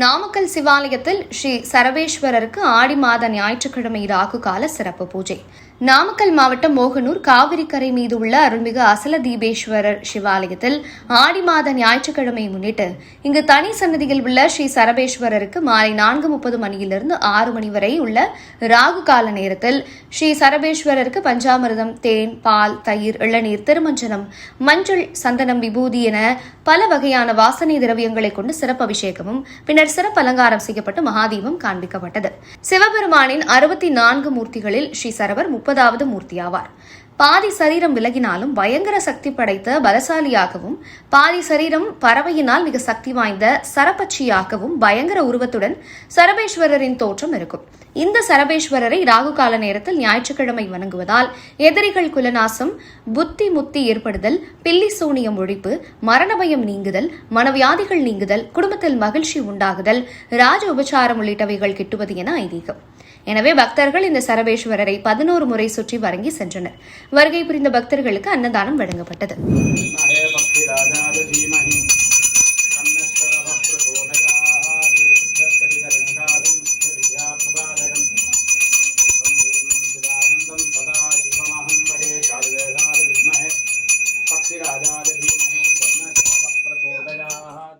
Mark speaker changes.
Speaker 1: நாமக்கல் சிவாலயத்தில் ஸ்ரீ சரபேஸ்வரருக்கு ஆடி மாத ஞாயிற்றுக்கிழமை ராகு கால சிறப்பு பூஜை. நாமக்கல் மாவட்டம் மோகனூர் காவிரிக்கரை மீது உள்ள அருள்மிகு அசல தீபேஸ்வரர் சிவாலயத்தில் ஆடி மாத ஞாயிற்றுக்கிழமை முன்னிட்டு இங்கு தனி சன்னதியில் உள்ள ஸ்ரீ சரபேஸ்வரருக்கு மாலை 4:30 மணியிலிருந்து 6 மணி வரை உள்ள ராகு கால நேரத்தில் ஸ்ரீ சரபேஸ்வரருக்கு பஞ்சாமிர்தம், தேன், பால், தயிர், இளநீர், திருமஞ்சனம், மஞ்சள், சந்தனம், விபூதி என பல வகையான வாசனை திரவியங்களை கொண்டு சிறப்பு அபிஷேகமும் பின்னர் சிறப்பு அலங்காரம் செய்யப்பட்டு மகாதீபம் காண்பிக்கப்பட்டது. சிவபெருமானின் 64 மூர்த்திகளில் ஸ்ரீ சரபர் 30வது மூர்த்தியாவார். பாதி சரீரம் விலகினாலும் பயங்கர சக்தி படைத்த பலசாலியாகவும், பாதி சரீரம் பறவையினால் மிக சக்தி வாய்ந்த சரபட்சியாகவும் பயங்கர உருவத்துடன் சரபேஸ்வரரின் தோற்றம் இருக்கும். இந்த சரபேஸ்வரரை ராகு கால நேரத்தில் ஞாயிற்றுக்கிழமை வணங்குவதால் எதிரிகள் குலநாசம், புத்தி முத்தி ஏற்படுதல், பில்லி சூனியம் ஒழிப்பு, மரண பயம் நீங்குதல், மனவியாதிகள் நீங்குதல், குடும்பத்தில் மகிழ்ச்சி உண்டாகுதல், ராஜ உபச்சாரம் உள்ளிட்டவைகள் கிட்டுவது என ஐதீகம். எனவே பக்தர்கள் இந்த சரபேஸ்வரரை 11 முறை சுற்றி வணங்கி சென்றனர். வருகை புரிந்த பக்தர்களுக்கு அன்னதானம் வழங்கப்பட்டது.
Speaker 2: பக்திராஜாய தீமஹி தன்னோ பிரச்சோதயாத்.